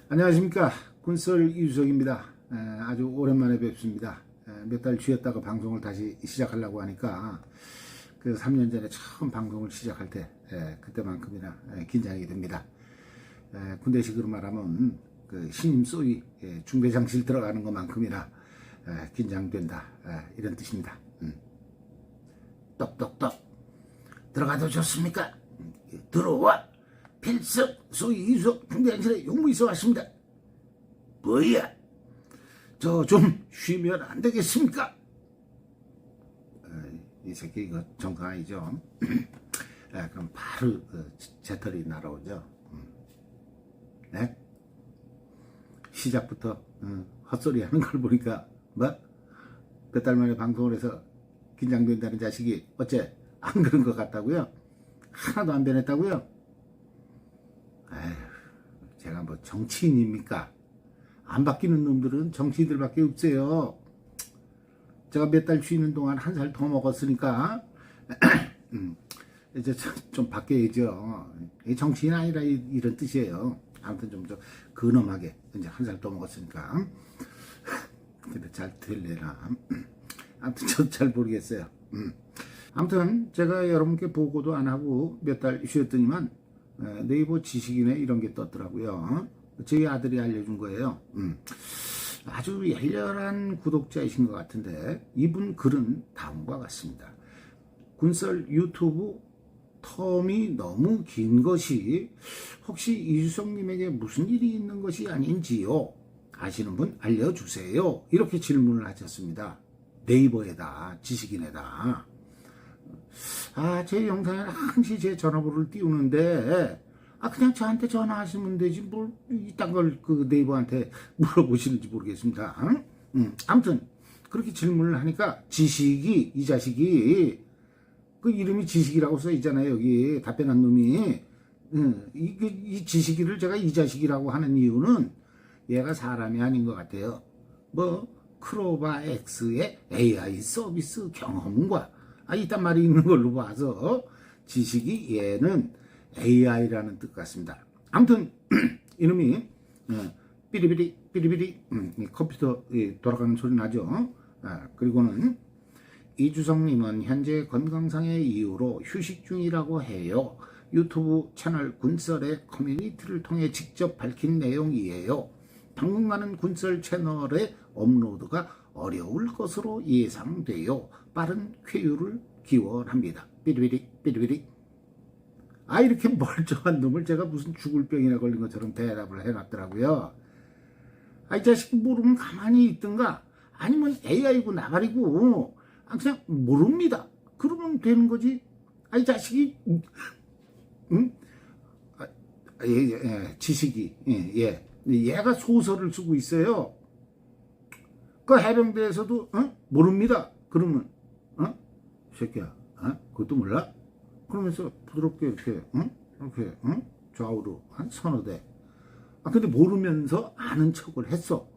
안녕하십니까. 군썰 이주석입니다. 아주 오랜만에 뵙습니다. 몇 달 쉬었다가 방송을 다시 시작하려고 하니까 그 3년 전에 처음 방송을 시작할 때 그때만큼이나 긴장이 됩니다. 군대식으로 말하면 그 신임 쏘위 중대장실 들어가는 것만큼이나 긴장된다, 이런 뜻입니다. 똑똑똑 들어가도 좋습니까? 들어와. 필석 소위 이수석 중대장실에 용무 있어 왔습니다. 뭐야? 저 좀 쉬면 안 되겠습니까? 이 새끼 이거 정강이죠. 그럼 바로 재털이 날아오죠. 네? 시작부터 헛소리 하는 걸 보니까 뭐? 몇 달 만에 방송을 해서 긴장된다는 자식이 어째 안 그런 것 같다고요? 하나도 안 변했다고요? 제가 뭐 정치인입니까? 안 바뀌는 놈들은 정치인들밖에 없어요. 제가 몇 달 쉬는 동안 한 살 더 먹었으니까 이제 좀 바뀌어야죠. 정치인 아니라 이런 뜻이에요. 아무튼 좀 근엄하게 이제 한 살 더 먹었으니까. 근데 잘 될래나? 아무튼 저도 잘 모르겠어요. 아무튼 제가 여러분께 보고도 안 하고 몇 달 쉬었더니만 네이버 지식인에 이런 게 떴더라고요. 저희 아들이 알려준 거예요. 아주 열렬한 구독자이신 것 같은데 이분 글은 다음과 같습니다. 군썰 유튜브 텀이 너무 긴 것이 혹시 이주성님에게 무슨 일이 있는 것이 아닌지요? 아시는 분 알려주세요. 이렇게 질문을 하셨습니다. 네이버에다, 지식인에다. 제 영상에 항시 제 전화번호를 띄우는데, 그냥 저한테 전화하시면 되지, 뭘, 이딴 걸 그 네이버한테 물어보시는지 모르겠습니다. 아무튼, 그렇게 질문을 하니까, 이 자식이, 그 이름이 지식이라고 써 있잖아요, 여기. 답변한 놈이. 이 지식이를 제가 이 자식이라고 하는 이유는, 얘가 사람이 아닌 것 같아요. 크로바 X의 AI 서비스 경험과, 이딴 말이 있는 걸로 봐서 지식이 얘는 AI라는 뜻 같습니다. 아무튼 이놈이 삐리삐리 컴퓨터 돌아가는 소리 나죠. 그리고는 이주성님은 현재 건강상의 이유로 휴식 중이라고 해요. 유튜브 채널 군썰의 커뮤니티를 통해 직접 밝힌 내용이에요. 당분간은 군썰 채널의 업로드가 어려울 것으로 예상돼요. 빠른 쾌유를 기원합니다. 삐리삐리. 이렇게 멀쩡한 놈을 제가 무슨 죽을 병이나 걸린 것처럼 대답을 해놨더라고요. 이 자식이 모르면 가만히 있든가 아니면 AI고 나발이고 그냥 모릅니다. 그러면 되는 거지. 이 자식이 지식이 얘가 소설을 쓰고 있어요. 그 해병대에서도 모릅니다. 그러면 새끼야, 그것도 몰라? 그러면서 부드럽게 이렇게 좌우로 한 서너 대. 근데 모르면서 아는 척을 했어.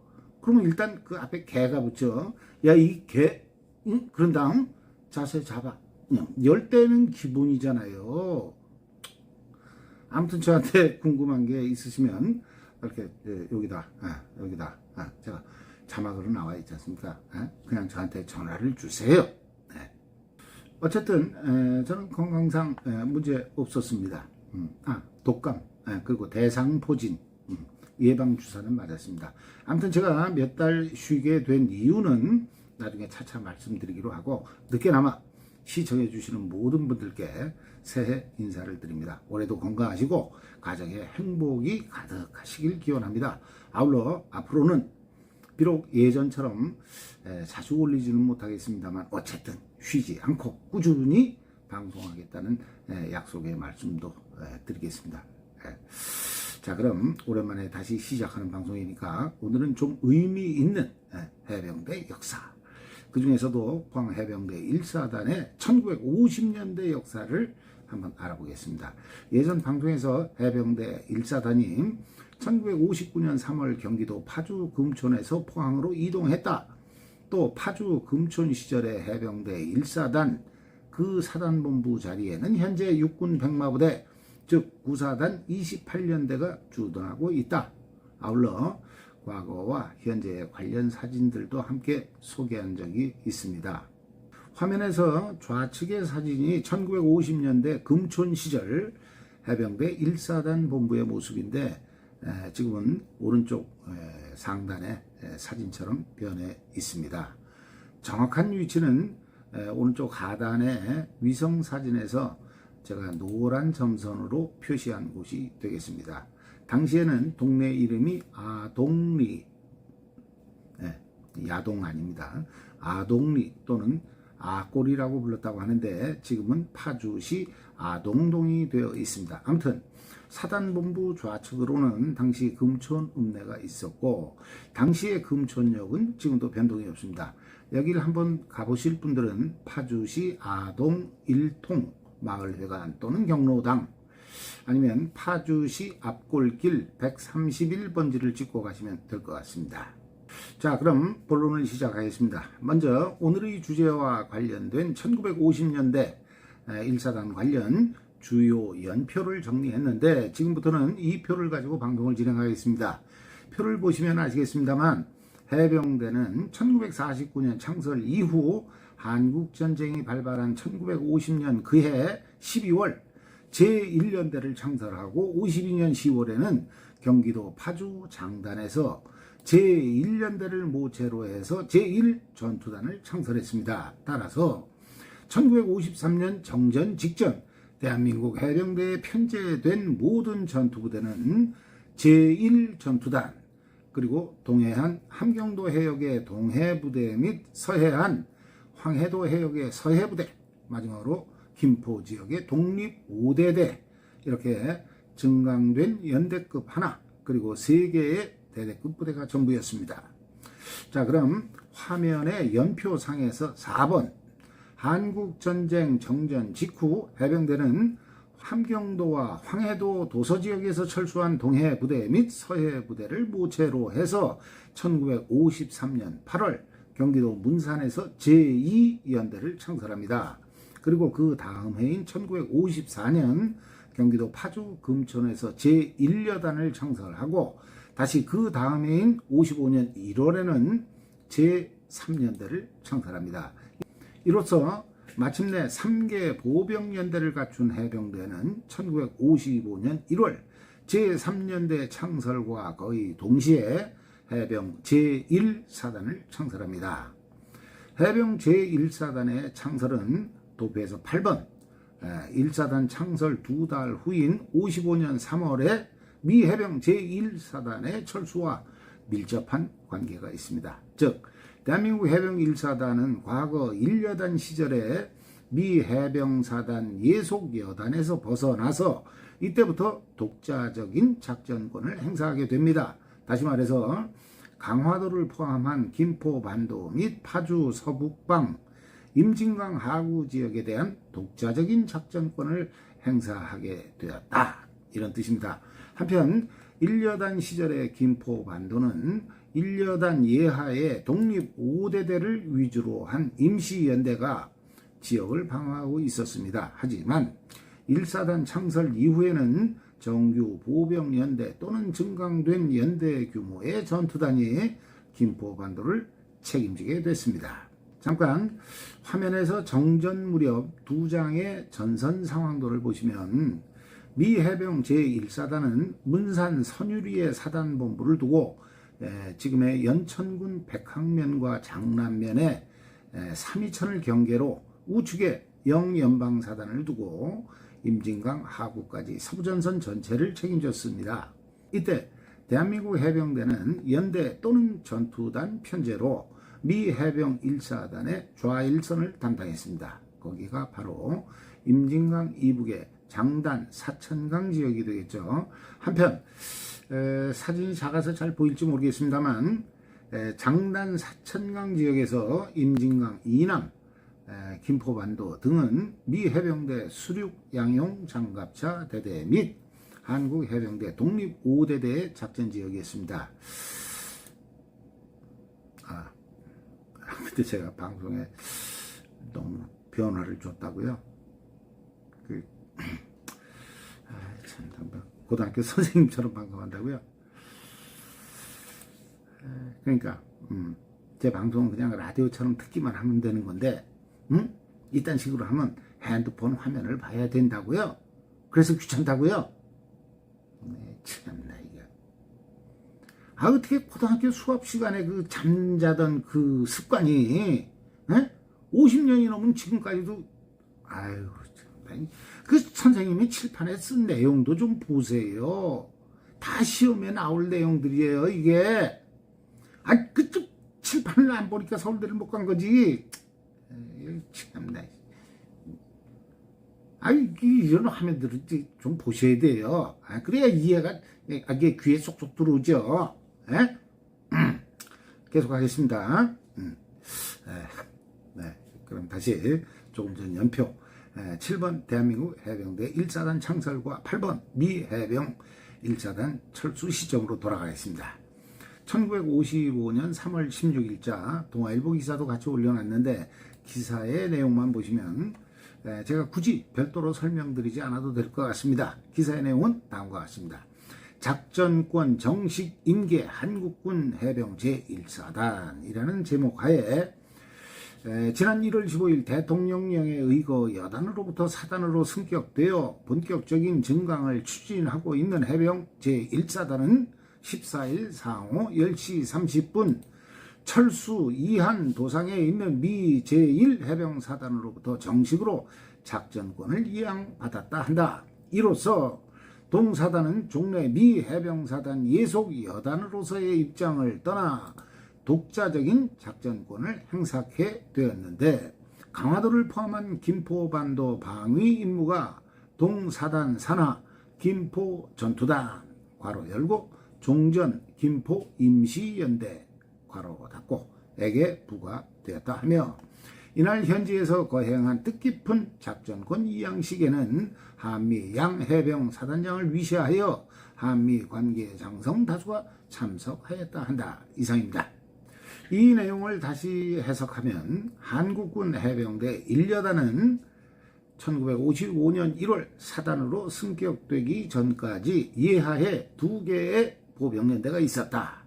그러면 일단 그 앞에 개가 붙여. 야, 이 개, 그런 다음 자세 잡아. 열 대는 기본이잖아요. 아무튼 저한테 궁금한 게 있으시면 이렇게 여기다 제가 자막으로 나와 있지 않습니까? 그냥 저한테 전화를 주세요. 어쨌든 저는 건강상 문제 없었습니다. 독감 그리고 대상포진 예방주사는 맞았습니다. 아무튼 제가 몇 달 쉬게 된 이유는 나중에 차차 말씀드리기로 하고, 늦게나마 시청해 주시는 모든 분들께 새해 인사를 드립니다. 올해도 건강하시고 가정에 행복이 가득하시길 기원합니다. 아울러 앞으로는 비록 예전처럼 자주 올리지는 못하겠습니다만 어쨌든 쉬지 않고 꾸준히 방송하겠다는 약속의 말씀도 드리겠습니다. 자, 그럼 오랜만에 다시 시작하는 방송이니까 오늘은 좀 의미 있는 해병대 역사, 그 중에서도 포항해병대 1사단의 1950년대 역사를 한번 알아보겠습니다. 예전 방송에서 해병대 1사단이 1959년 3월 경기도 파주 금촌에서 포항으로 이동했다. 또 파주 금촌 시절의 해병대 1사단 그 사단본부 자리에는 현재 육군 백마부대 즉 9사단 28년대가 주둔하고 있다. 아울러 과거와 현재의 관련 사진들도 함께 소개한 적이 있습니다. 화면에서 좌측의 사진이 1950년대 금촌 시절 해병대 1사단 본부의 모습인데 지금은 오른쪽 상단의 사진처럼 변해 있습니다. 정확한 위치는 오른쪽 하단의 위성 사진에서 제가 노란 점선으로 표시한 곳이 되겠습니다. 당시에는 동네 이름이 아동리, 야동 아닙니다. 아동리 또는 아골이라고 불렀다고 하는데 지금은 파주시 아동동이 되어 있습니다. 아무튼 사단본부 좌측으로는 당시 금촌 읍내가 있었고 당시의 금촌역은 지금도 변동이 없습니다. 여기를 한번 가보실 분들은 파주시 아동 1통 마을회관 또는 경로당 아니면 파주시 앞골길 131번지를 찍고 가시면 될 것 같습니다. 자, 그럼 본론을 시작하겠습니다. 먼저 오늘의 주제와 관련된 1950년대 1사단 관련 주요 연표를 정리했는데 지금부터는 이 표를 가지고 방송을 진행하겠습니다. 표를 보시면 아시겠습니다만 해병대는 1949년 창설 이후 한국전쟁이 발발한 1950년 그해 12월 제1연대를 창설하고 52년 10월에는 경기도 파주 장단에서 제1연대를 모체로 해서 제1전투단을 창설했습니다. 따라서 1953년 정전 직전 대한민국 해병대에 편제된 모든 전투부대는 제1전투단 그리고 동해안 함경도 해역의 동해부대 및 서해안 황해도 해역의 서해부대 마지막으로 김포 지역의 독립 5대대 이렇게 증강된 연대급 하나 그리고 3개의 대대급 부대가 전부였습니다. 자, 그럼 화면의 연표상에서 4번 한국전쟁 정전 직후 해병대는 함경도와 황해도 도서지역에서 철수한 동해부대 및 서해부대를 모체로 해서 1953년 8월 경기도 문산에서 제2연대를 창설합니다. 그리고 그 다음 해인 1954년 경기도 파주 금촌에서 제1여단을 창설하고 다시 그 다음 해인 55년 1월에는 제3연대를 창설합니다. 이로써 마침내 3개 보병연대를 갖춘 해병대는 1955년 1월 제3연대 창설과 거의 동시에 해병 제1사단을 창설합니다. 해병 제1사단의 창설은 도표에서 8번 1사단 창설 2달 후인 55년 3월에 미 해병 제1사단의 철수와 밀접한 관계가 있습니다. 즉 대한민국 해병 1사단은 과거 1여단 시절에 미 해병사단 예속여단에서 벗어나서 이때부터 독자적인 작전권을 행사하게 됩니다. 다시 말해서 강화도를 포함한 김포 반도 및 파주 서북방 임진강 하구 지역에 대한 독자적인 작전권을 행사하게 되었다. 이런 뜻입니다. 한편 1여단 시절의 김포 반도는 1여단 예하의 독립 5대대를 위주로 한 임시연대가 지역을 방어하고 있었습니다. 하지만 1사단 창설 이후에는 정규 보병연대 또는 증강된 연대 규모의 전투단이 김포 반도를 책임지게 됐습니다. 잠깐 화면에서 정전 무렵 2장의 전선 상황도를 보시면 미 해병 제1사단은 문산 선유리의 사단본부를 두고 지금의 연천군 백항면과 장남면에 삼이천을 경계로 우측에 영연방사단을 두고 임진강 하구까지 서부전선 전체를 책임졌습니다. 이때 대한민국 해병대는 연대 또는 전투단 편제로 미 해병 1사단의 좌일선을 담당했습니다. 거기가 바로 임진강 이북의 장단 사천강 지역이 되겠죠. 한편 사진이 작아서 잘 보일지 모르겠습니다만 장단 사천강 지역에서 임진강 이남 김포반도 등은 미 해병대 수륙 양용 장갑차 대대 및 한국 해병대 독립 5대대의 작전 지역이었습니다. 그때 제가 방송에 너무 변화를 줬다고요. 고등학교 선생님처럼 방송한다고요. 그러니까 제 방송은 그냥 라디오처럼 듣기만 하면 되는 건데 이딴 식으로 하면 핸드폰 화면을 봐야 된다고요. 그래서 귀찮다고요. 네, 참나 이거. 어떻게 고등학교 수업 시간에 그 잠자던 그 습관이 50년이 넘은 지금까지도 아유 참. 그 선생님이 칠판에 쓴 내용도 좀 보세요. 다 시험에 나올 내용들이에요 이게. 그쪽 칠판을 안 보니까 서울대를 못 간 거지. 참나. 이런 화면들을 좀 보셔야 돼요. 그래야 이해가 이게 귀에 쏙쏙 들어오죠. 계속 하겠습니다. 네, 그럼 다시 조금 전 연표. 7번 대한민국 해병대 1사단 창설과 8번 미 해병 1사단 철수 시점으로 돌아가겠습니다. 1955년 3월 16일자 동아일보 기사도 같이 올려놨는데 기사의 내용만 보시면 제가 굳이 별도로 설명드리지 않아도 될 것 같습니다. 기사의 내용은 다음과 같습니다. 작전권 정식 임계 한국군 해병 제1사단이라는 제목 하에 지난 1월 15일 대통령령에 의거 여단으로부터 사단으로 승격되어 본격적인 증강을 추진하고 있는 해병 제1사단은 14일 상호 10시 30분 철수 이한 도상에 있는 미 제1 해병사단으로부터 정식으로 작전권을 이양받았다 한다. 이로써 동사단은 종래 미 해병사단 예속 여단으로서의 입장을 떠나 독자적인 작전권을 행사하게 되었는데 강화도를 포함한 김포반도 방위 임무가 동사단 산하 김포 전투단 괄호 열고 종전 김포 임시연대 괄호 닫고에게 부과되었다 하며 이날 현지에서 거행한 뜻깊은 작전권 이양식에는 한미 양해병 사단장을 위시하여 한미 관계 장성 다수가 참석하였다 한다. 이상입니다. 이 내용을 다시 해석하면 한국군 해병대 1여단은 1955년 1월 사단으로 승격되기 전까지 예하에 2개의 보병연대가 있었다.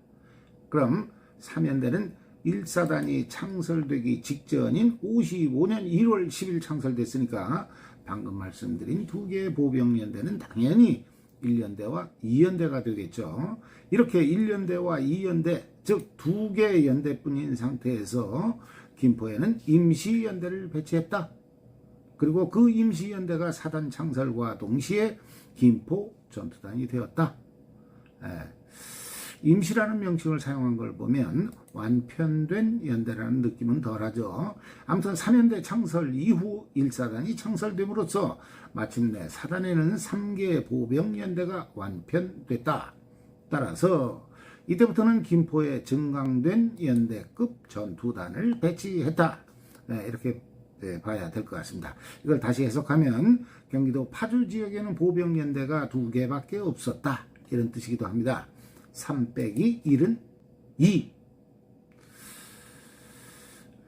그럼 3연대는 1사단이 창설되기 직전인 55년 1월 10일 창설됐으니까 방금 말씀드린 2개의 보병연대는 당연히 1연대와 2연대가 되겠죠. 이렇게 1연대와 2연대, 즉 2개의 연대뿐인 상태에서 김포에는 임시연대를 배치했다. 그리고 그 임시연대가 사단 창설과 동시에 김포 전투단이 되었다. 임시라는 명칭을 사용한 걸 보면 완편된 연대라는 느낌은 덜하죠. 아무튼 3연대 창설 이후 1사단이 창설됨으로써 마침내 사단에는 3개의 보병연대가 완편됐다. 따라서 이때부터는 김포에 증강된 연대급 전투단을 배치했다. 이렇게 봐야 될 것 같습니다. 이걸 다시 해석하면 경기도 파주 지역에는 보병연대가 2개밖에 없었다. 이런 뜻이기도 합니다. 3 빼기 1은 2.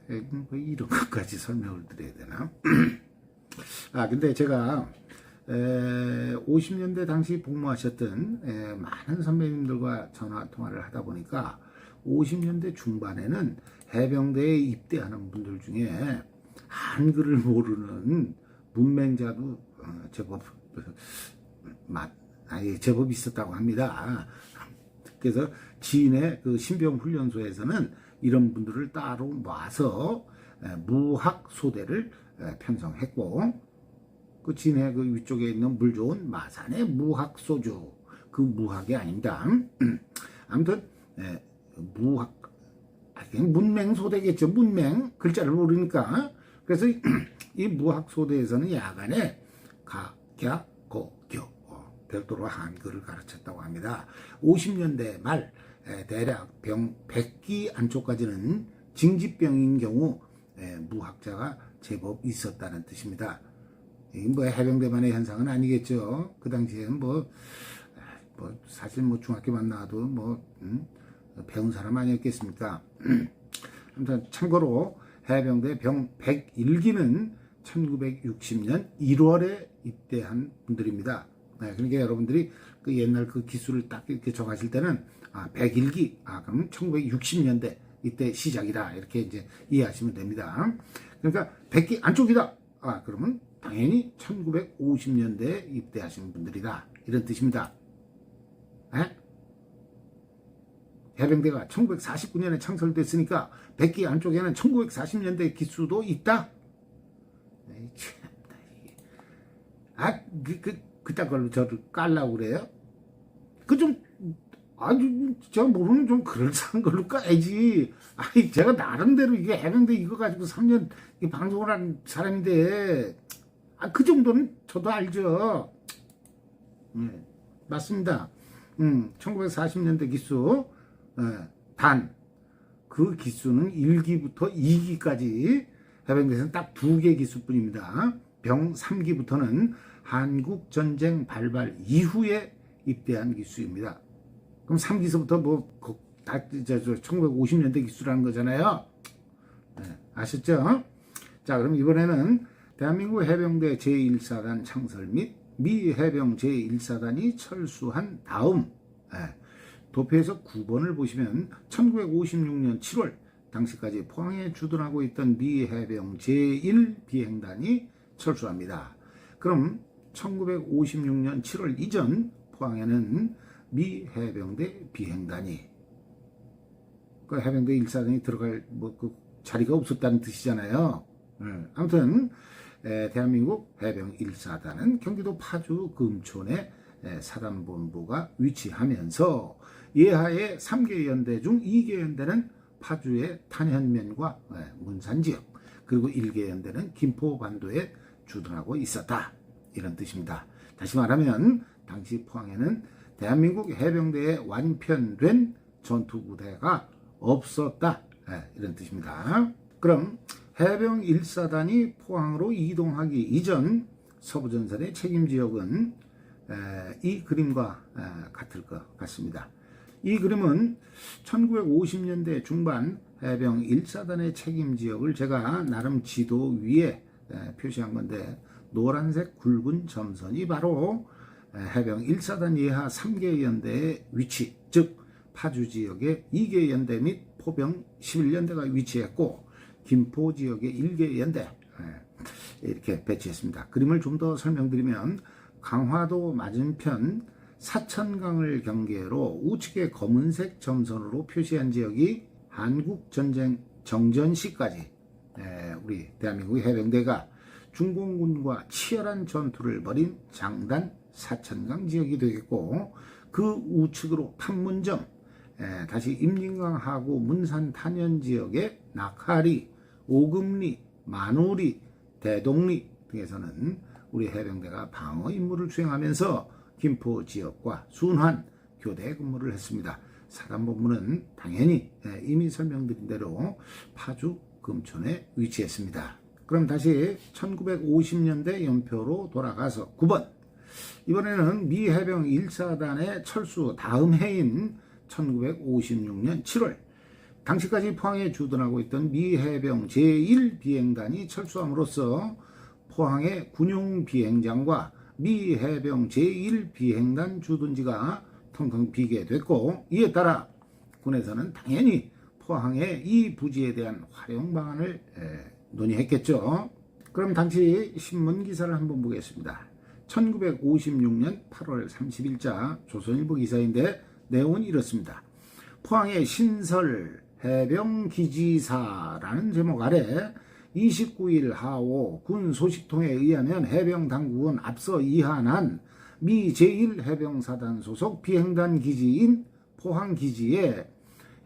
이런 것까지 설명을 드려야 되나? 근데 제가 50년대 당시 복무하셨던 많은 선배님들과 전화 통화를 하다 보니까 50년대 중반에는 해병대에 입대하는 분들 중에 한글을 모르는 문맹자도 제법 있었다고 합니다. 그래서 지인의 그 신병훈련소에서는 이런 분들을 따로 모아서 무학소대를 편성했고, 그 진해 그 위쪽에 있는 물 좋은 마산의 무학소주, 그 무학이 아닙니다. 아무튼 무학, 문맹소대겠죠. 문맹, 글자를 모르니까. 그래서 이 무학소대에서는 야간에 가, 갸, 고, 교 별도로 한글을 가르쳤다고 합니다. 50년대 말 대략 병 100기 안쪽까지는 징집병인 경우 무학자가 제법 있었다는 뜻입니다. 뭐 해병대만의 현상은 아니겠죠. 그 당시에는 뭐 사실 중학교만 나와도 배운 사람 아니었겠습니까? 아무튼 참고로 해병대 병 101기는 1960년 1월에 입대한 분들입니다. 그러니까 여러분들이 그 옛날 그 기수를 딱 이렇게 정하실 때는 101기, 그럼 1960년대 이때 시작이다, 이렇게 이제 이해하시면 됩니다. 그러니까 100기 안쪽이다, 그러면 당연히 1950년대에 입대하신 분들이다, 이런 뜻입니다. 해병대가 1949년에 창설됐으니까 100기 안쪽에는 1940년대 기수도 있다. 그딴 걸로 저를 깔라고 그래요? 제가 모르는 좀 그럴싸한 걸로 까야지. 제가 나름대로 이게 해병대 이거 가지고 3년 방송을 한 사람인데, 그 정도는 저도 알죠. 맞습니다. 1940년대 기수, 그 기수는 1기부터 2기까지 해병대에서는 딱 2개 기수뿐입니다. 병 3기부터는 한국전쟁 발발 이후에 입대한 기수입니다. 그럼 3기서부터 다 1950년대 기수라는 거잖아요. 아셨죠? 자, 그럼 이번에는 대한민국 해병대 제1사단 창설 및 미 해병 제1사단이 철수한 다음, 도표에서 9번을 보시면 1956년 7월 당시까지 포항에 주둔하고 있던 미 해병 제1비행단이 철수합니다. 그럼 1956년 7월 이전 포항에는 미 해병대 비행단이, 그 해병대 1사단이 들어갈 그 자리가 없었다는 뜻이잖아요. 아무튼 대한민국 해병 1사단은 경기도 파주 금촌에 사단본부가 위치하면서 예하의 3개 연대 중 2개 연대는 파주의 탄현면과 문산 지역, 그리고 1개 연대는 김포반도에 주둔하고 있었다, 이런 뜻입니다. 다시 말하면 당시 포항에는 대한민국 해병대에 완편된 전투부대가 없었다, 이런 뜻입니다. 그럼 해병 1사단이 포항으로 이동하기 이전 서부전선의 책임지역은 이 그림과 같을 것 같습니다. 이 그림은 1950년대 중반 해병 1사단의 책임지역을 제가 나름 지도 위에 표시한 건데, 노란색 굵은 점선이 바로 해병 1사단 예하 3개 연대의 위치, 즉 파주 지역의 2개 연대 및 포병 11연대가 위치했고, 김포 지역의 1개 연대, 이렇게 배치했습니다. 그림을 좀 더 설명드리면, 강화도 맞은편 사천강을 경계로 우측에 검은색 점선으로 표시한 지역이 한국전쟁 정전시까지 우리 대한민국 해병대가 중공군과 치열한 전투를 벌인 장단 사천강 지역이 되겠고, 그 우측으로 판문점, 다시 임진강 하구 문산 탄현 지역의 낙하리, 오금리, 만우리, 대동리 등에서는 우리 해병대가 방어 임무를 수행하면서 김포 지역과 순환 교대 근무를 했습니다. 사단본부는 당연히 이미 설명드린 대로 파주 금촌에 위치했습니다. 그럼 다시 1950년대 연표로 돌아가서 9번, 이번에는 미 해병 1사단의 철수 다음 해인 1956년 7월 당시까지 포항에 주둔하고 있던 미 해병 제1비행단이 철수함으로써 포항의 군용 비행장과 미 해병 제1비행단 주둔지가 텅텅 비게 됐고, 이에 따라 군에서는 당연히 포항의 이 부지에 대한 활용 방안을 논의했겠죠. 그럼 당시 신문 기사를 한번 보겠습니다. 1956년 8월 30일자 조선일보 기사인데 내용은 이렇습니다. 포항의 신설 해병기지사라는 제목 아래 29일 하오 군 소식통에 의하면 해병당국은 앞서 이한한 미 제1해병사단 소속 비행단 기지인 포항기지에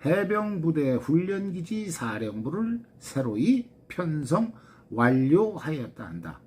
해병부대 훈련기지 사령부를 새로이 편성 완료하였다 한다.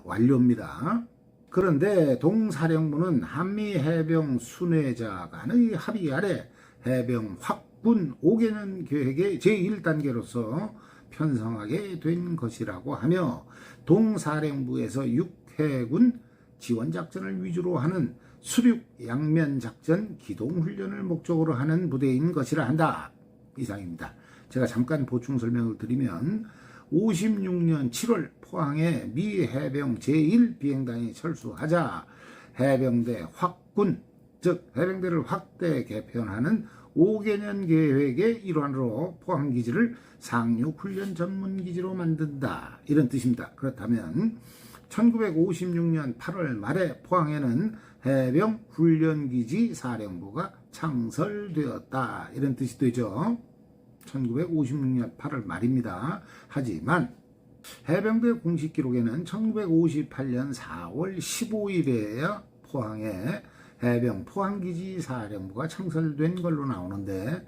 완료입니다. 그런데 동사령부는 한미해병 순회자 간의 합의 아래 해병 확군 5개년 계획의 제1단계로서 편성하게 된 것이라고 하며, 동사령부에서 육해군 지원작전을 위주로 하는 수륙 양면작전 기동훈련을 목적으로 하는 부대인 것이라 한다. 이상입니다. 제가 잠깐 보충 설명을 드리면 56년 7월 포항에 미 해병 제1비행단이 철수하자 해병대 확군, 즉 해병대를 확대 개편하는 5개년 계획의 일환으로 포항기지를 상륙훈련 전문기지로 만든다, 이런 뜻입니다. 그렇다면 1956년 8월 말에 포항에는 해병훈련기지 사령부가 창설되었다, 이런 뜻이 되죠. 1956년 8월 말입니다. 하지만 해병대 공식 기록에는 1958년 4월 15일에야 포항에 해병 포항기지 사령부가 창설된 걸로 나오는데,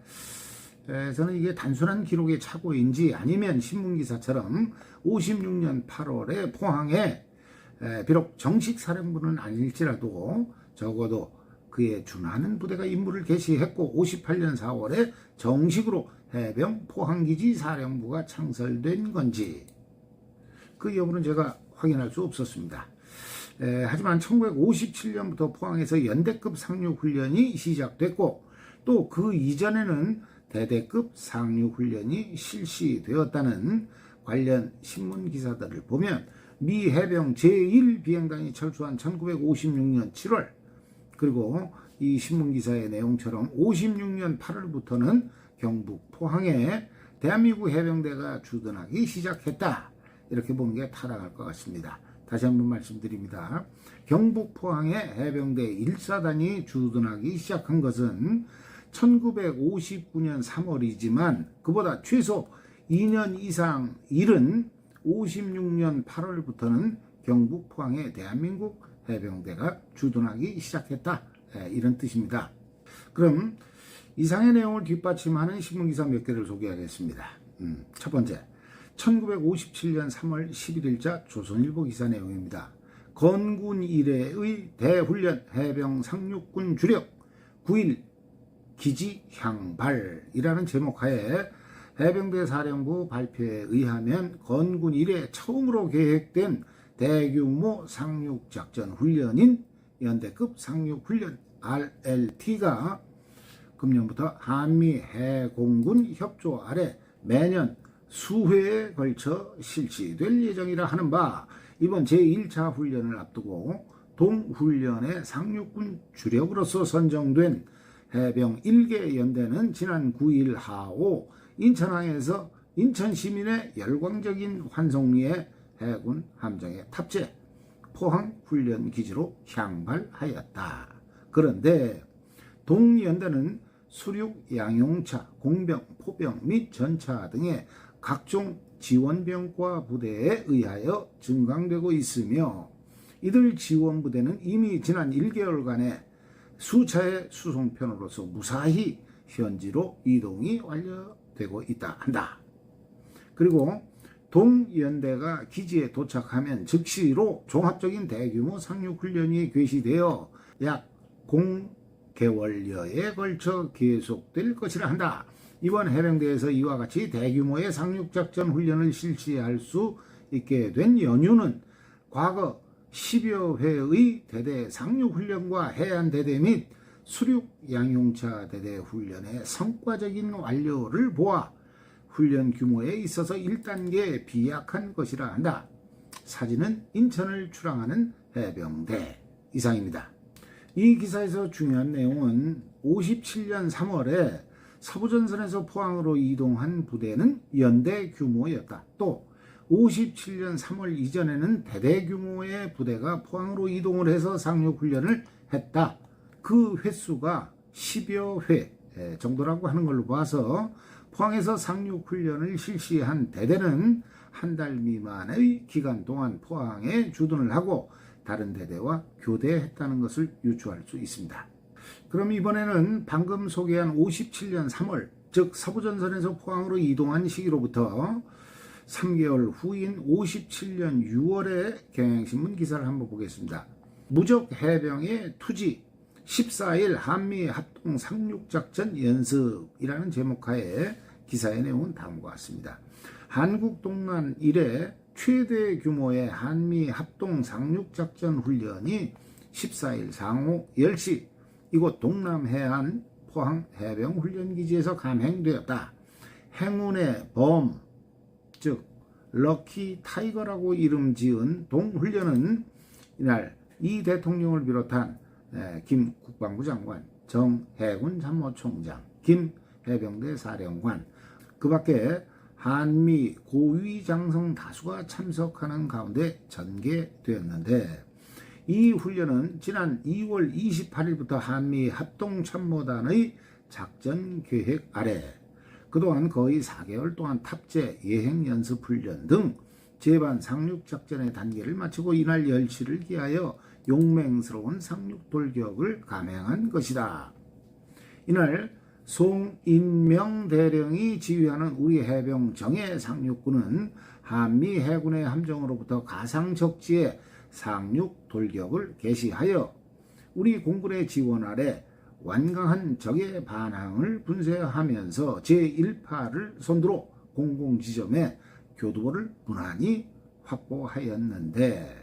저는 이게 단순한 기록의 착오인지 아니면 신문기사처럼 56년 8월에 포항에 비록 정식 사령부는 아닐지라도 적어도 그에 준하는 부대가 임무를 개시했고 58년 4월에 정식으로 해병 포항기지 사령부가 창설된 건지, 그 여부는 제가 확인할 수 없었습니다. 하지만 1957년부터 포항에서 연대급 상륙훈련이 시작됐고 또 그 이전에는 대대급 상륙훈련이 실시되었다는 관련 신문기사들을 보면 미 해병 제1비행단이 철수한 1956년 7월, 그리고 이 신문기사의 내용처럼 56년 8월부터는 경북 포항에 대한민국 해병대가 주둔하기 시작했다, 이렇게 보는 게 타당할 것 같습니다. 다시 한번 말씀드립니다. 경북 포항에 해병대 1사단이 주둔하기 시작한 것은 1959년 3월이지만 그보다 최소 2년 이상 이른 56년 8월부터는 경북 포항에 대한민국 해병대가 주둔하기 시작했다, 이런 뜻입니다. 그럼 이상의 내용을 뒷받침하는 신문기사 몇 개를 소개하겠습니다. 첫 번째, 1957년 3월 11일자 조선일보 기사 내용입니다. 건군 이래의 대훈련 해병 상륙군 주력 9일 기지 향발이라는 제목하에 해병대 사령부 발표에 의하면 건군 이래 처음으로 계획된 대규모 상륙작전 훈련인 연대급 상륙훈련 RLT가 금년부터 한미 해공군 협조 아래 매년 수회에 걸쳐 실시될 예정이라 하는 바, 이번 제1차 훈련을 앞두고 동훈련의 상륙군 주력으로서 선정된 해병 1개 연대는 지난 9일 하오 인천항에서 인천 시민의 열광적인 환송리에 해군 함정에 탑재 포항 훈련 기지로 향발하였다. 그런데 동연대는 수륙 양용차, 공병, 포병 및 전차 등의 각종 지원병과 부대에 의하여 증강되고 있으며 이들 지원부대는 이미 지난 1개월간의 수차의 수송편으로서 무사히 현지로 이동이 완료되고 있다 한다. 그리고 동연대가 기지에 도착하면 즉시로 종합적인 대규모 상륙훈련이 개시되어 약 0개월여에 걸쳐 계속될 것이라 한다. 이번 해병대에서 이와 같이 대규모의 상륙작전 훈련을 실시할 수 있게 된 연유는 과거 10여 회의 대대 상륙훈련과 해안대대 및 수륙 양용차 대대 훈련의 성과적인 완료를 보아 훈련 규모에 있어서 1단계 비약한 것이라 한다. 사진은 인천을 출항하는 해병대 이상입니다. 이 기사에서 중요한 내용은 57년 3월에 서부전선에서 포항으로 이동한 부대는 연대 규모였다. 또 57년 3월 이전에는 대대 규모의 부대가 포항으로 이동을 해서 상륙훈련을 했다. 그 횟수가 10여 회 정도라고 하는 걸로 봐서 포항에서 상륙훈련을 실시한 대대는 한 달 미만의 기간 동안 포항에 주둔을 하고 다른 대대와 교대했다는 것을 유추할 수 있습니다. 그럼 이번에는 방금 소개한 57년 3월, 즉 서부전선에서 포항으로 이동한 시기로부터 3개월 후인 57년 6월의 경향신문 기사를 한번 보겠습니다. 무적 해병의 투지 14일 한미 합동 상륙작전 연습이라는 제목하에 기사의 내용은 다음과 같습니다. 한국 동란 이래 최대 규모의 한미 합동 상륙작전 훈련이 14일 상호 10시 이곳 동남해안 포항 해병훈련기지에서 감행되었다. 행운의 범, 즉 럭키 타이거라고 이름 지은 동훈련은 이날 이 대통령을 비롯한 김 국방부 장관, 정 해군 참모총장, 김 해병대 사령관, 그 밖에 한미 고위 장성 다수가 참석하는 가운데 전개되었는데, 이 훈련은 지난 2월 28일부터 한미 합동참모단의 작전 계획 아래 그동안 거의 4개월 동안 탑재, 예행 연습 훈련 등 제반 상륙작전의 단계를 마치고 이날 열시를 기하여 용맹스러운 상륙 돌격을 감행한 것이다. 이날 송인명 대령이 지휘하는 우리 해병 정예 상륙군은 한미 해군의 함정으로부터 가상적지에 상륙 돌격을 개시하여 우리 공군의 지원 아래 완강한 적의 반항을 분쇄하면서 제1파를 선두로 공공지점에 교두보를 무난히 확보하였는데,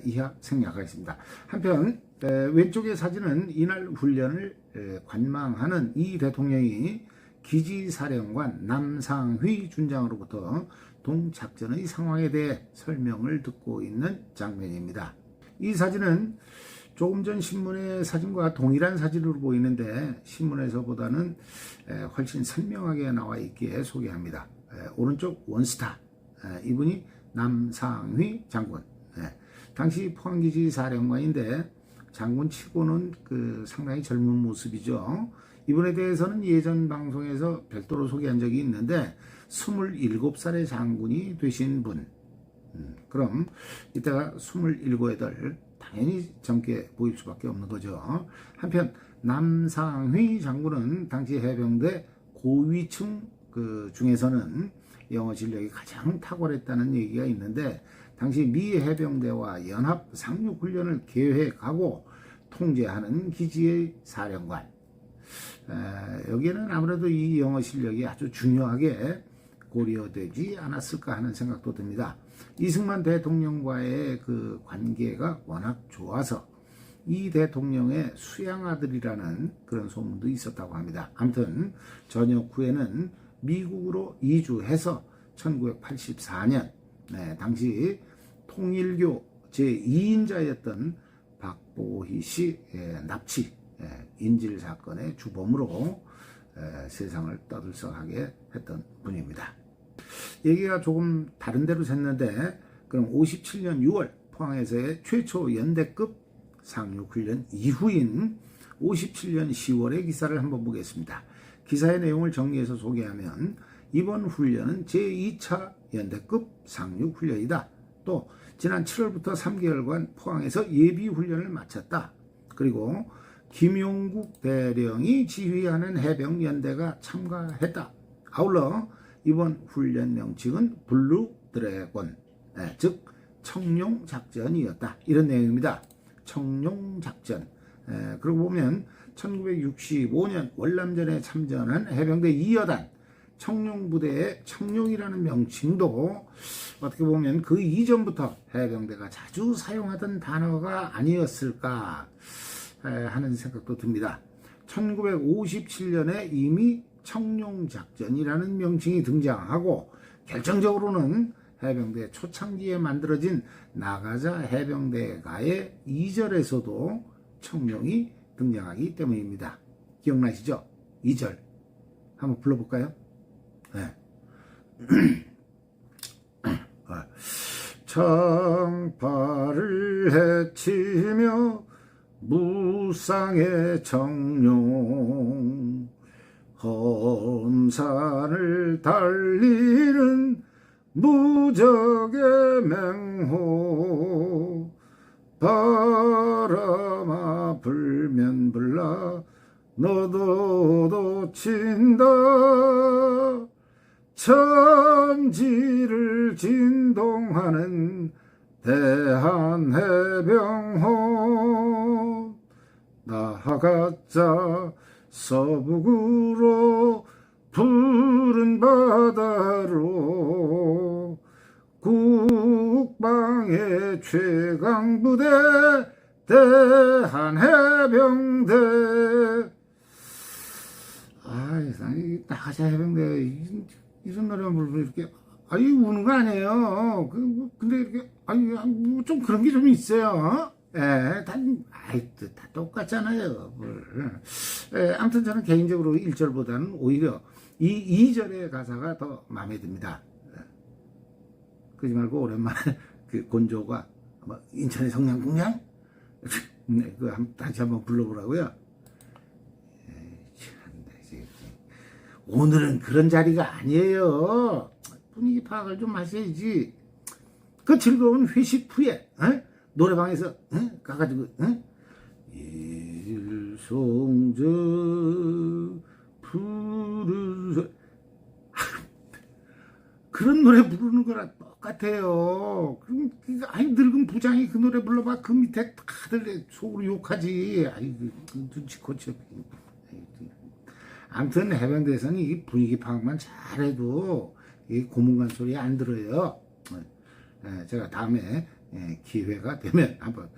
이하 생략하겠습니다. 한편 왼쪽의 사진은 이날 훈련을 관망하는 이 대통령이 기지사령관 남상휘 준장으로부터 동작전의 상황에 대해 설명을 듣고 있는 장면입니다. 이 사진은 조금 전 신문의 사진과 동일한 사진으로 보이는데 신문에서보다는 훨씬 선명하게 나와 있기에 소개합니다. 오른쪽 원스타, 이분이 남상휘 장군, 당시 포항기지 사령관인데 장군치고는 상당히 젊은 모습이죠. 이분에 대해서는 예전 방송에서 별도로 소개한 적이 있는데 27살의 장군이 되신 분. 그럼 이때가 27, 8 당연히 젊게 보일 수밖에 없는 거죠. 한편 남상휘 장군은 당시 해병대 고위층 중에서는 영어 실력이 가장 탁월했다는 얘기가 있는데, 당시 미 해병대와 연합 상륙훈련을 계획하고 통제하는 기지의 사령관, 여기에는 아무래도 이 영어 실력이 아주 중요하게 고려되지 않았을까 하는 생각도 듭니다. 이승만 대통령과의 그 관계가 워낙 좋아서 이 대통령의 수양아들이라는 그런 소문도 있었다고 합니다. 아무튼 전역 후에는 미국으로 이주해서 1984년 당시 통일교 제2인자였던 박보희 씨 납치 인질 사건의 주범으로 세상을 떠들썩하게 했던 분입니다. 얘기가 조금 다른 데로 샜는데, 그럼 57년 6월 포항에서의 최초 연대급 상륙훈련 이후인 57년 10월의 기사를 한번 보겠습니다. 기사의 내용을 정리해서 소개하면, 이번 훈련은 제2차 연대급 상륙훈련이다. 또 지난 7월부터 3개월간 포항에서 예비훈련을 마쳤다. 그리고 김용국 대령이 지휘하는 해병연대가 참가했다. 아울러 이번 훈련 명칭은 블루 드래곤, 즉 청룡작전이었다. 이런 내용입니다. 청룡작전. 그러고 보면 1965년 월남전에 참전한 해병대 2여단 청룡부대의 청룡이라는 명칭도 어떻게 보면 그 이전부터 해병대가 자주 사용하던 단어가 아니었을까 하는 생각도 듭니다. 1957년에 이미 청룡작전이라는 명칭이 등장하고, 결정적으로는 해병대 초창기에 만들어진 나가자 해병대가의 2절에서도 청룡이 등장하기 때문입니다. 기억나시죠? 2절 한번 불러볼까요? 네. 청파를 헤치며 무쌍의 청룡, 험산을 달리는 무적의 맹호, 바람아 불면 불라 너도 친다, 천지를 진동하는 대한해병호, 나가자 서북으로 푸른 바다로, 국방의 최강부대 대한해병대. 나가자 해병대, 이런 노래만 부르면 이렇게 우는 거 아니에요. 근데 이렇게 좀 그런 게 좀 있어요. 다 똑같잖아요. 아무튼 저는 개인적으로 1절보다는 오히려 이 2절의 가사가 더 마음에 듭니다. 그러지 말고 오랜만에 그 곤조가 인천의 성냥공장? 네, 다시 한번 불러보라고요. 오늘은 그런 자리가 아니에요. 분위기 파악을 좀 하셔야지. 그 즐거운 회식 후에 노래방에서 가가지고 일송저 푸른 그런 노래 부르는 거랑 똑같아요. 그럼 늙은 부장이 그 노래 불러봐 그 밑에 다들 속으로 욕하지. 눈치코치. 아무튼 해병대에서는 이 분위기 파악만 잘해도 이 고문관 소리 안 들어요. 제가 다음에 기회가 되면 한번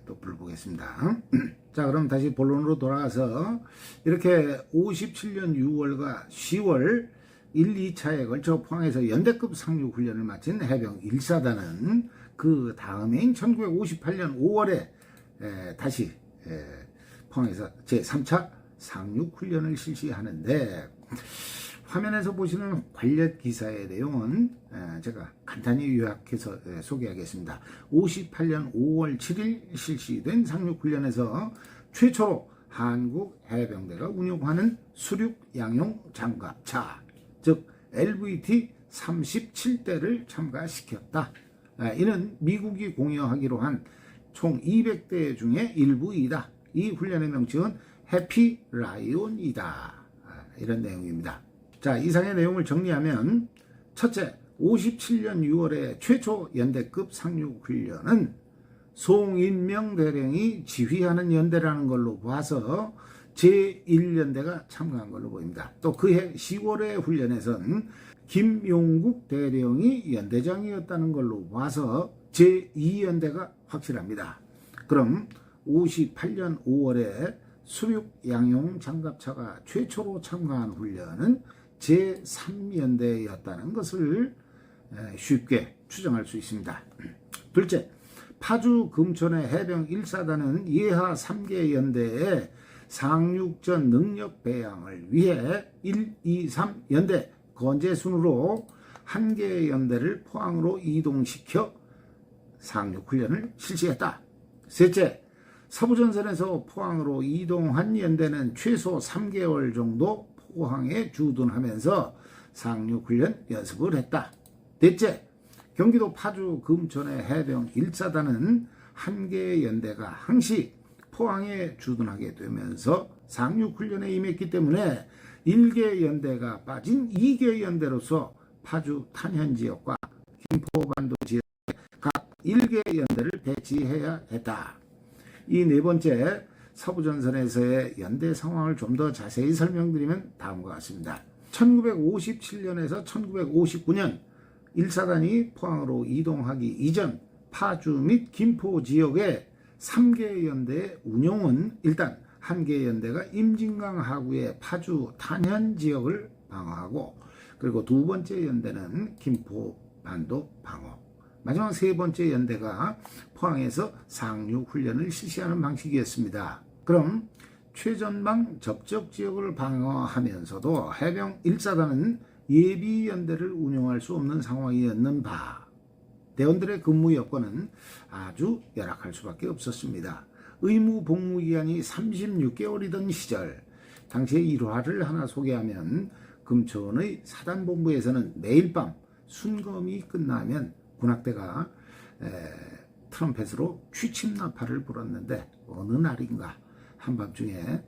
또 불러보겠습니다. 자, 그럼 다시 본론으로 돌아가서 이렇게 57년 6월과 10월 1, 2차에 걸쳐 포항에서 연대급 상륙 훈련을 마친 해병 1사단은 그 다음해인 1958년 5월에 다시 포항에서 제3차 상륙 훈련을 실시하는데, 화면에서 보시는 관련 기사의 내용은 제가 간단히 요약해서 소개하겠습니다. 58년 5월 7일 실시된 상륙훈련에서 최초로 한국 해병대가 운용하는 수륙 양용 장갑차, 즉 LVT 37대를 참가시켰다. 이는 미국이 공여하기로 한 총 200대 중에 일부이다. 이 훈련의 명칭은 해피라이온이다. 이런 내용입니다. 자, 이상의 내용을 정리하면, 첫째, 57년 6월에 최초 연대급 상륙훈련은 송인명 대령이 지휘하는 연대라는 걸로 봐서 제1연대가 참가한 걸로 보입니다. 또 그해 10월의 훈련에선 김용국 대령이 연대장이었다는 걸로 봐서 제2연대가 확실합니다. 그럼 58년 5월에 수륙 양용 장갑차가 최초로 참가한 훈련은 제3연대였다는 것을 쉽게 추정할 수 있습니다. 둘째, 파주 금천의 해병 1사단은 예하 3개 연대의 상륙전 능력 배양을 위해 1, 2, 3연대 건재 순으로 1개의 연대를 포항으로 이동시켜 상륙훈련을 실시했다. 셋째, 서부전선에서 포항으로 이동한 연대는 최소 3개월 정도 포항에 주둔하면서 상륙훈련 연습을 했다. 넷째, 경기도 파주 금천의 해병 1사단은 1개의 연대가 항시 포항에 주둔하게 되면서 상륙훈련에 임했기 때문에 1개 연대가 빠진 2개 연대로서 파주 탄현지역과 김포반도 지역에 각 1개 연대를 배치해야 했다. 이 네 번째, 서부전선에서의 연대 상황을 좀 더 자세히 설명드리면 다음과 같습니다. 1957년에서 1959년 1사단이 포항으로 이동하기 이전 파주 및 김포 지역의 3개 연대의 운용은 일단 1개 연대가 임진강 하구의 파주 탄현 지역을 방어하고, 그리고 두 번째 연대는 김포 반도 방어, 마지막 세 번째 연대가 포항에서 상륙 훈련을 실시하는 방식이었습니다. 그럼 최전방 접촉 지역을 방어하면서도 해병 1사단은 예비 연대를 운용할 수 없는 상황이었는바, 대원들의 근무 여건은 아주 열악할 수밖에 없었습니다. 의무 복무 기간이 36개월이던 시절, 당시의 일화를 하나 소개하면, 금천의 사단본부에서는 매일 밤 순검이 끝나면 군악대가 트럼펫으로 취침 나팔을 불었는데, 어느 날인가 한밤중에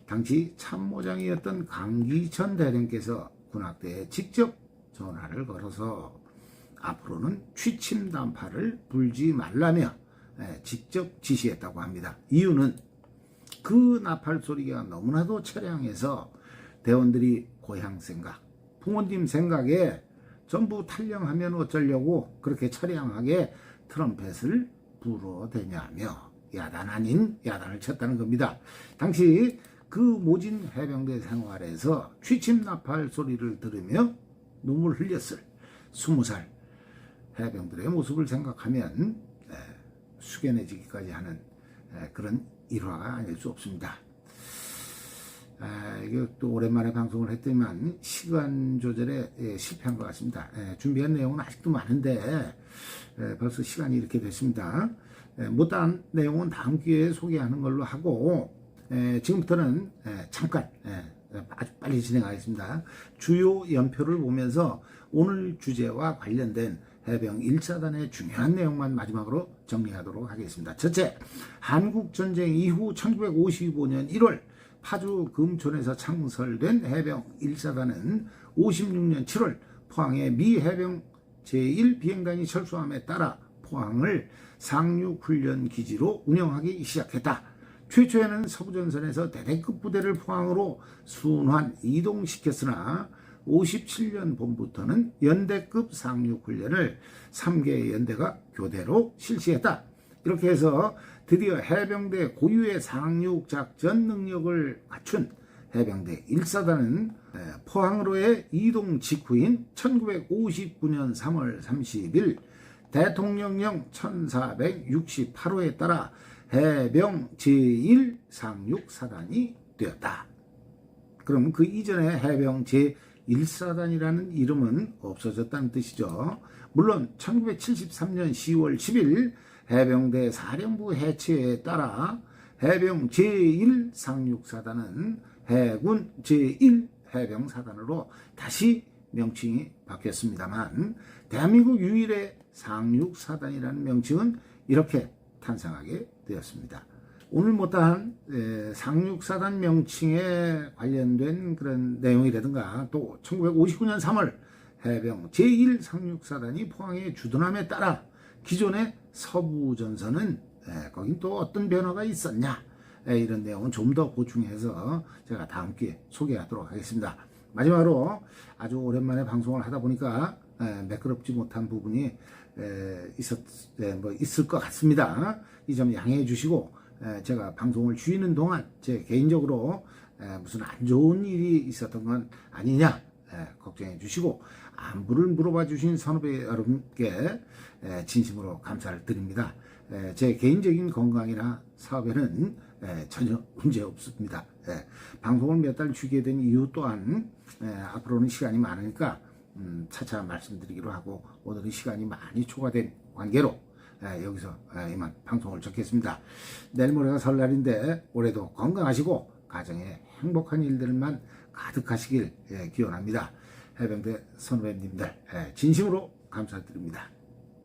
당시 참모장이었던 강기천 대령께서 군악대에 직접 전화를 걸어서 앞으로는 취침 나팔을 불지 말라며 직접 지시했다고 합니다. 이유는 그 나팔 소리가 너무나도 처량해서 대원들이 고향 생각, 부모님 생각에 전부 탈영하면 어쩌려고 그렇게 처량하게 트럼펫을 불어대냐며 야단 아닌 야단을 쳤다는 겁니다. 당시 그 모진 해병대 생활에서 취침 나팔 소리를 들으며 눈물 흘렸을 20살 해병들의 모습을 생각하면 숙연해지기까지 하는 그런 일화가 아닐 수 없습니다. 이게 또 오랜만에 방송을 했더니만 시간 조절에 실패한 것 같습니다. 준비한 내용은 아직도 많은데 벌써 시간이 이렇게 됐습니다. 못다한 내용은 다음 기회에 소개하는 걸로 하고 지금부터는 잠깐 아주 빨리 진행하겠습니다. 주요 연표를 보면서 오늘 주제와 관련된 해병 1사단의 중요한 내용만 마지막으로 정리하도록 하겠습니다. 첫째, 한국전쟁 이후 1955년 1월 파주 금촌에서 창설된 해병 1사단은 56년 7월 포항의 미 해병 제1비행단이 철수함에 따라 포항을 상륙훈련 기지로 운영하기 시작했다. 최초에는 서부전선에서 대대급 부대를 포항으로 순환 이동시켰으나 57년 봄부터는 연대급 상륙훈련을 3개의 연대가 교대로 실시했다. 이렇게 해서 드디어 해병대 고유의 상륙작전 능력을 갖춘 해병대 1사단은 포항으로의 이동 직후인 1959년 3월 30일 대통령령 1468호에 따라 해병 제1상륙사단이 되었다. 그럼 그 이전에 해병 제1사단이라는 이름은 없어졌다는 뜻이죠. 물론 1973년 10월 10일 해병대 사령부 해체에 따라 해병 제1상륙사단은 해군 제1해병사단으로 다시 명칭이 바뀌었습니다만 대한민국 유일의 상륙사단이라는 명칭은 이렇게 탄생하게 되었습니다. 오늘 못다한 상륙사단 명칭에 관련된 그런 내용이라든가 또 1959년 3월 해병 제1상륙사단이 포항에 주둔함에 따라 기존의 서부전선은 거긴 또 어떤 변화가 있었냐, 이런 내용은 좀 더 보충해서 제가 다음 기회에 소개하도록 하겠습니다. 마지막으로 아주 오랜만에 방송을 하다 보니까 매끄럽지 못한 부분이 있을 것 같습니다. 이 점 양해해 주시고 제가 방송을 쉬는 동안 제 개인적으로 무슨 안 좋은 일이 있었던 건 아니냐 걱정해 주시고 안부를 물어봐 주신 선후배 여러분께 진심으로 감사를 드립니다. 제 개인적인 건강이나 사업에는 전혀 문제 없습니다. 방송을 몇 달 쉬게 된 이유 또한 앞으로는 시간이 많으니까 차차 말씀드리기로 하고 오늘은 시간이 많이 초과된 관계로 여기서 이만 방송을 접겠습니다. 내일 모레가 설날인데 올해도 건강하시고 가정에 행복한 일들만 가득하시길 기원합니다. 해병대 선후배님들 진심으로 감사드립니다.